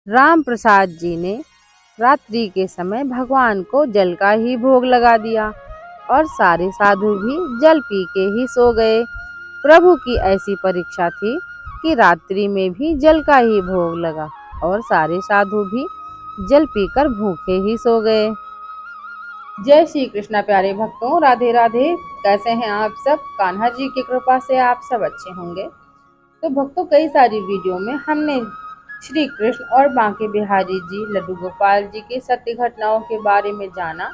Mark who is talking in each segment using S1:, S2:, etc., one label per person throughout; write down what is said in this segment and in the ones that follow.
S1: राम प्रसाद जी ने रात्रि के समय भगवान को जल का ही भोग लगा दिया और सारे साधु भी जल पी के ही सो गए। प्रभु की ऐसी परीक्षा थी कि रात्रि में भी जल का ही भोग लगा और सारे साधु भी जल पीकर भूखे ही सो गए। जय श्री कृष्णा प्यारे भक्तों, राधे राधे। कैसे हैं आप सब? कान्हा जी की कृपा से आप सब अच्छे होंगे। तो भक्तों, कई सारी वीडियो में हमने श्री कृष्ण और बांके बिहारी जी, लड्डू गोपाल जी की सत्य घटनाओं के बारे में जाना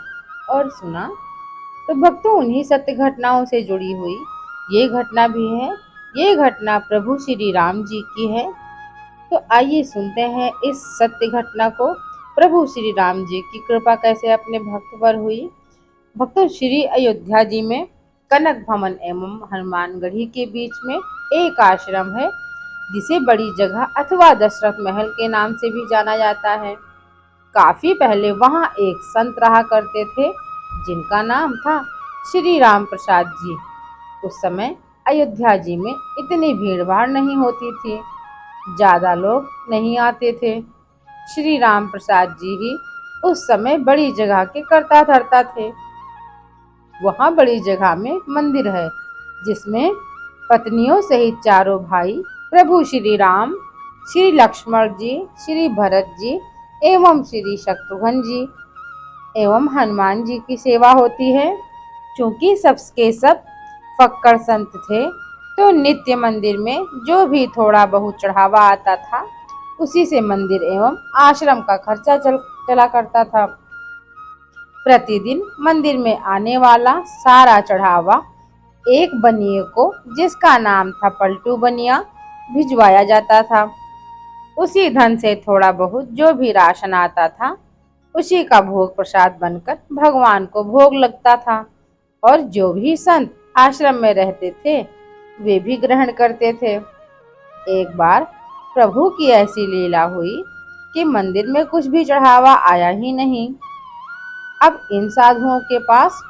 S1: और सुना। तो भक्तों, उन्हीं सत्य घटनाओं से जुड़ी हुई ये घटना भी है। ये घटना प्रभु श्री राम जी की है। तो आइए सुनते हैं इस सत्य घटना को। प्रभु श्री राम जी की कृपा कैसे अपने भक्त पर हुई। भक्तों, श्री अयोध्या जी में कनक भवन एवं हनुमानगढ़ी के बीच में एक आश्रम है, जिसे बड़ी जगह अथवा दशरथ महल के नाम से भी जाना जाता है। काफी पहले वहां एक संत रहा करते थे, जिनका नाम था श्री राम प्रसाद जी। उस समय अयोध्या जी में इतनी भीड़ भाड़ नहीं होती थी, ज्यादा लोग नहीं आते थे। श्री राम प्रसाद जी ही उस समय बड़ी जगह के करता धरता थे। वहाँ बड़ी जगह में मंदिर है, जिसमें पत्नियों सहित चारों भाई प्रभु श्री राम, श्री लक्ष्मण जी, श्री भरत जी एवं श्री शत्रुघ्न जी एवं हनुमान जी की सेवा होती है। चूंकि सबके सब फक्कड़ संत थे, तो नित्य मंदिर में जो भी थोड़ा बहुत चढ़ावा आता था, उसी से मंदिर एवं आश्रम का खर्चा चला करता था। प्रतिदिन मंदिर में आने वाला सारा चढ़ावा एक बनिए को, जिसका नाम था पलटू बनिया, भिजवाया जाता था। उसी धन से थोड़ा बहुत जो भी राशन आता था, उसी का भोग प्रसाद बनकर भगवान को भोग लगता था। और जो भी संत आश्रम में रहते थे, वे भी ग्रहण करते थे। एक बार प्रभु की ऐसी लीला हुई कि मंदिर में कुछ भी चढ़ावा आया ही नहीं। अब इन साधुओं के पास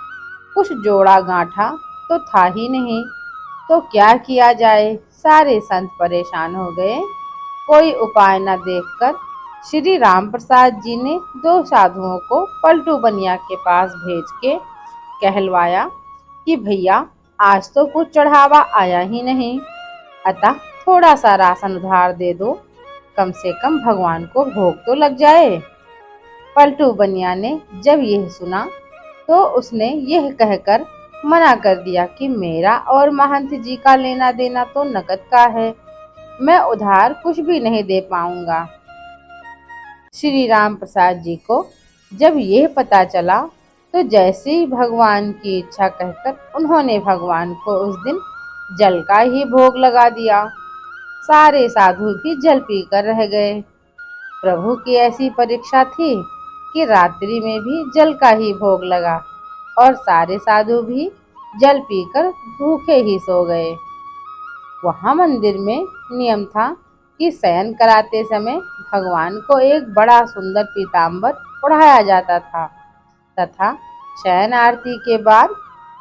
S1: कुछ जोड़ा गांठा तो था ही नहीं, तो क्या किया जाए। सारे संत परेशान हो गए। कोई उपाय न देखकर श्री राम प्रसाद जी ने दो साधुओं को पलटू बनिया के पास भेज के कहलवाया कि भैया, आज तो कुछ चढ़ावा आया ही नहीं, अतः थोड़ा सा राशन उधार दे दो, कम से कम भगवान को भोग तो लग जाए। पलटू बनिया ने जब यह सुना, तो उसने यह कहकर मना कर दिया कि मेरा और महंत जी का लेना देना तो नकद का है, मैं उधार कुछ भी नहीं दे पाऊंगा। श्री राम प्रसाद जी को जब यह पता चला, तो जैसे ही भगवान की इच्छा कहकर उन्होंने भगवान को उस दिन जल का ही भोग लगा दिया। सारे साधु भी जल पीकर रह गए। प्रभु की ऐसी परीक्षा थी कि रात्रि में भी जल का ही भोग लगा और सारे साधु भी जल पीकर भूखे ही सो गए। वहां मंदिर में नियम था कि शयन कराते समय भगवान को एक बड़ा सुंदर पीताम्बर ओढ़ाया जाता था तथा शयन आरती के बाद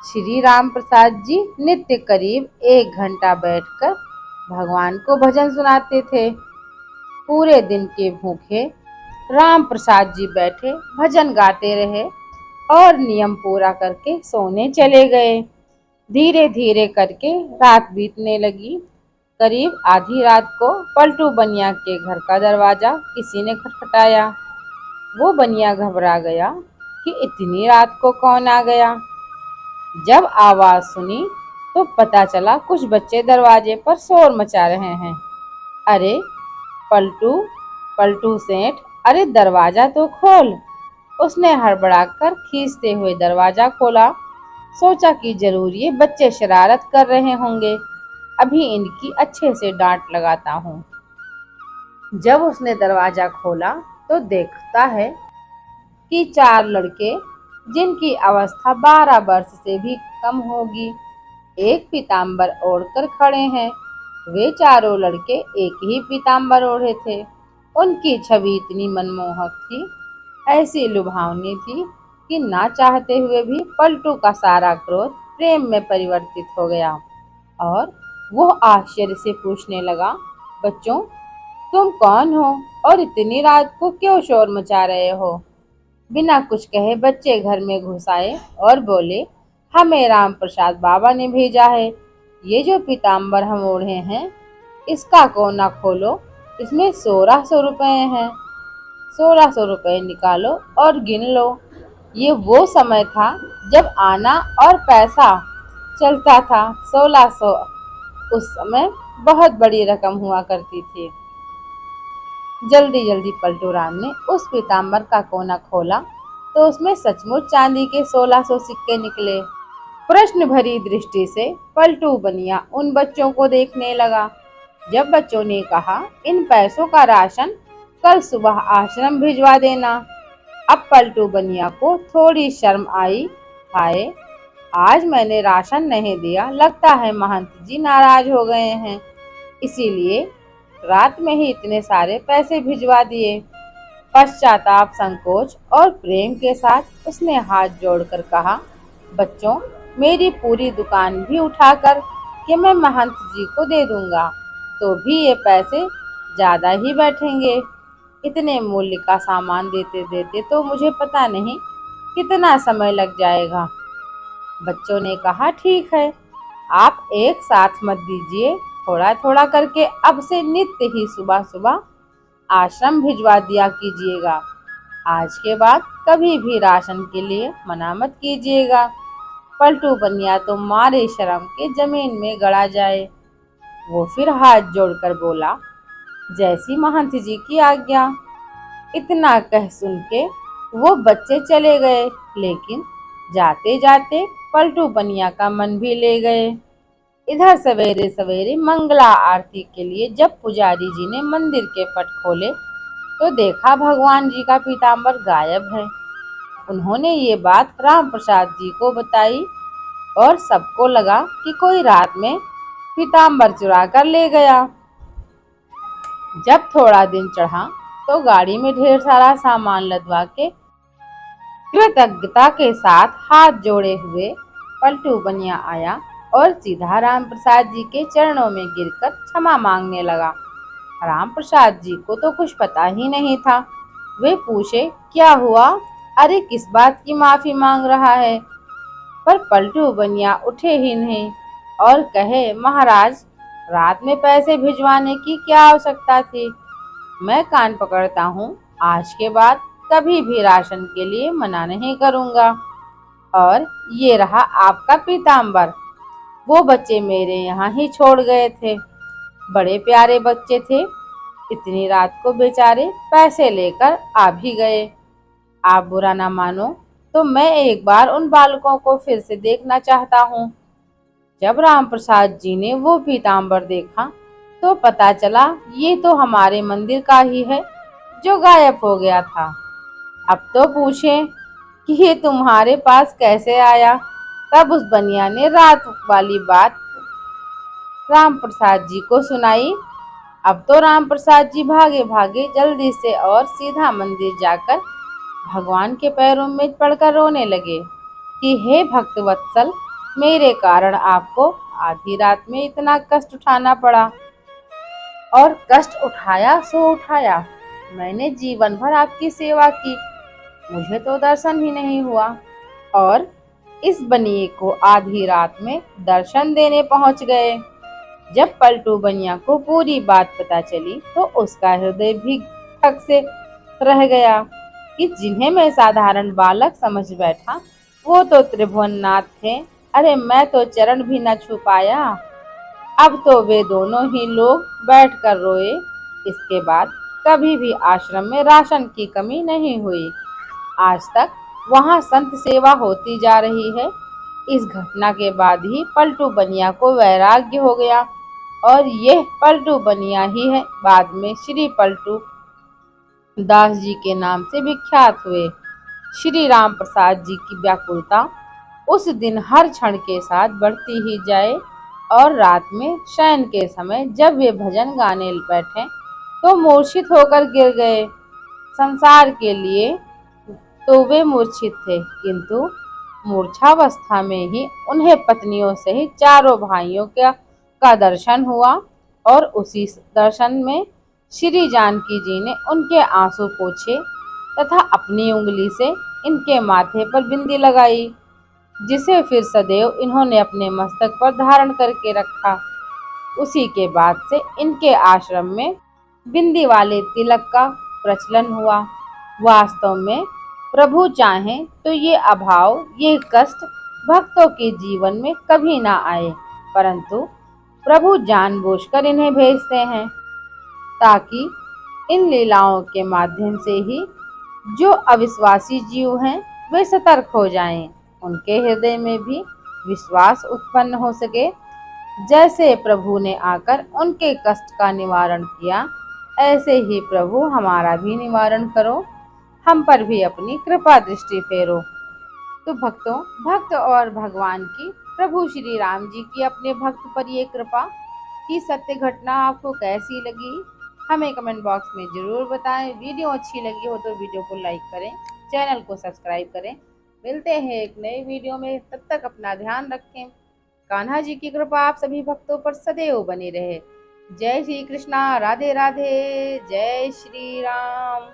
S1: श्री राम प्रसाद जी नित्य करीब 1 घंटा बैठकर भगवान को भजन सुनाते थे। पूरे दिन के भूखे राम प्रसाद जी बैठे भजन गाते रहे और नियम पूरा करके सोने चले गए। धीरे धीरे करके रात बीतने लगी। करीब आधी रात को पलटू बनिया के घर का दरवाजा किसी ने खटखटाया। वो बनिया घबरा गया कि इतनी रात को कौन आ गया। जब आवाज सुनी, तो पता चला कुछ बच्चे दरवाजे पर शोर मचा रहे हैं। अरे पलटू, पलटू सेठ, अरे दरवाजा तो खोल। उसने हड़बड़ाकर खींचते हुए दरवाजा खोला। सोचा कि जरूर ये बच्चे शरारत कर रहे होंगे, अभी इनकी अच्छे से डांट लगाता हूँ। जब उसने दरवाजा खोला, तो देखता है कि 4 लड़के, जिनकी अवस्था 12 वर्ष से भी कम होगी, एक पीताम्बर ओढ़कर खड़े हैं। वे चारों लड़के एक ही पीताम्बर ओढ़े थे। उनकी छवि इतनी मनमोहक थी, ऐसी लुभावनी थी कि ना चाहते हुए भी पलटू का सारा क्रोध प्रेम में परिवर्तित हो गया और वो आश्चर्य से पूछने लगा, बच्चों, तुम कौन हो और इतनी रात को क्यों शोर मचा रहे हो? बिना कुछ कहे बच्चे घर में घुस आए और बोले, हमें राम प्रसाद बाबा ने भेजा है। ये जो पीताम्बर हम ओढ़े हैं, इसका कोना खोलो, इसमें 1600 रुपए हैं। 1600 रुपए निकालो और गिन लो। ये वो समय था जब आना और पैसा चलता था। 1600 उस समय बहुत बड़ी रकम हुआ करती थी। जल्दी जल्दी पलटू राम ने उस पीताम्बर का कोना खोला तो उसमें सचमुच चांदी के 1600 सिक्के निकले। प्रश्न भरी दृष्टि से पलटू बनिया उन बच्चों को देखने लगा। जब बच्चों ने कहा, इन पैसों का राशन कल सुबह आश्रम भिजवा देना। अब पलटू बनिया को थोड़ी शर्म आई। हाय, आज मैंने राशन नहीं दिया, लगता है महंत जी नाराज हो गए हैं, इसीलिए रात में ही इतने सारे पैसे भिजवा दिए। पश्चाताप, संकोच और प्रेम के साथ उसने हाथ जोड़कर कहा, बच्चों, मेरी पूरी दुकान भी उठाकर कि मैं महंत जी को दे दूंगा तो भी ये पैसे ज्यादा ही बैठेंगे। इतने मूल्य का सामान देते देते तो मुझे पता नहीं कितना समय लग जाएगा। बच्चों ने कहा, ठीक है, आप एक साथ मत दीजिए, थोड़ा थोड़ा करके अब से नित्य ही सुबह सुबह आश्रम भिजवा दिया कीजिएगा। आज के बाद कभी भी राशन के लिए मना मत कीजिएगा। पलटू बनिया तो मारे शर्म के जमीन में गड़ा जाए। वो फिर हाथ जोड़कर बोला, जैसी महंत जी की आज्ञा। इतना कह सुन के वो बच्चे चले गए, लेकिन जाते जाते पलटू बनिया का मन भी ले गए। इधर सवेरे सवेरे मंगला आरती के लिए जब पुजारी जी ने मंदिर के पट खोले तो देखा भगवान जी का पीताम्बर गायब है। उन्होंने ये बात राम प्रसाद जी को बताई और सबको लगा कि कोई रात में पीताम्बर चुरा कर ले गया। जब थोड़ा दिन चढ़ा तो गाड़ी में ढेर सारा सामान लदवा के कृतज्ञता के साथ हाथ जोड़े हुए पलटू बनिया आया और सीधा राम प्रसाद जी के चरणों में गिरकर क्षमा मांगने लगा। राम प्रसाद जी को तो कुछ पता ही नहीं था। वे पूछे, क्या हुआ? अरे, किस बात की माफी मांग रहा है? पर पलटू बनिया उठे ही नहीं और कहे, महाराज, रात में पैसे भिजवाने की क्या आवश्यकता थी? मैं कान पकड़ता हूँ, आज के बाद कभी भी राशन के लिए मना नहीं करूँगा। और ये रहा आपका पीताम्बर, वो बच्चे मेरे यहाँ ही छोड़ गए थे, बड़े प्यारे बच्चे थे, इतनी रात को बेचारे पैसे लेकर आ भी गए। आप बुरा ना मानो तो मैं एक बार उन बालकों को फिर से देखना चाहता हूँ। जब राम प्रसाद जी ने वो पीताम्बर देखा तो पता चला ये तो हमारे मंदिर का ही है जो गायब हो गया था। अब तो पूछें कि ये तुम्हारे पास कैसे आया? तब उस बनिया ने रात वाली बात राम प्रसाद जी को सुनाई। अब तो राम प्रसाद जी भागे भागे जल्दी से और सीधा मंदिर जाकर भगवान के पैरों में पड़कर रोने लगे कि हे भक्त वत्सल, मेरे कारण आपको आधी रात में इतना कष्ट उठाना पड़ा। और कष्ट उठाया सो उठाया, मैंने जीवन भर आपकी सेवा की, मुझे तो दर्शन ही नहीं हुआ। और इस बनिए को आधी रात में दर्शन देने पहुंच गए। जब पलटू बनिया को पूरी बात पता चली तो उसका हृदय भी धक से रह गया कि जिन्हें मैं साधारण बालक समझ बैठा वो तो त्रिभुवननाथ थे। अरे, मैं तो चरण भी न छू पाया। अब तो वे दोनों ही लोग बैठकर रोए। इसके बाद कभी भी आश्रम में राशन की कमी नहीं हुई। आज तक वहाँ संत सेवा होती जा रही है। इस घटना के बाद ही पलटू बनिया को वैराग्य हो गया और यह पलटू बनिया ही है बाद में श्री पलटू दास जी के नाम से विख्यात हुए। श्री राम प्रसाद जी की व्याकुलता उस दिन हर क्षण के साथ बढ़ती ही जाए और रात में शयन के समय जब वे भजन गाने बैठे तो मूर्छित होकर गिर गए। संसार के लिए तो वे मूर्छित थे, किंतु मूर्छावस्था में ही उन्हें पत्नियों सहित चारों भाइयों का दर्शन हुआ और उसी दर्शन में श्री जानकी जी ने उनके आंसू पोंछे तथा अपनी उंगली से इनके माथे पर बिंदी लगाई, जिसे फिर सदैव इन्होंने अपने मस्तक पर धारण करके रखा। उसी के बाद से इनके आश्रम में बिंदी वाले तिलक का प्रचलन हुआ। वास्तव में प्रभु चाहें तो ये अभाव, ये कष्ट भक्तों के जीवन में कभी ना आए, परंतु प्रभु जानबूझकर इन्हें भेजते हैं, ताकि इन लीलाओं के माध्यम से ही जो अविश्वासी जीव हैं वे सतर्क हो जाएं, उनके हृदय में भी विश्वास उत्पन्न हो सके। जैसे प्रभु ने आकर उनके कष्ट का निवारण किया, ऐसे ही प्रभु हमारा भी निवारण करो, हम पर भी अपनी कृपा दृष्टि फेरो। तो भक्तों, भक्त और भगवान की, प्रभु श्री राम जी की अपने भक्त पर ये कृपा की सत्य घटना आपको कैसी लगी, हमें कमेंट बॉक्स में जरूर बताएं। वीडियो अच्छी लगी हो तो वीडियो को लाइक करें, चैनल को सब्सक्राइब करें। मिलते हैं एक नए वीडियो में, तब तक अपना ध्यान रखें। कान्हा जी की कृपा आप सभी भक्तों पर सदैव बनी रहे। जय श्री कृष्णा, राधे राधे, जय श्री राम।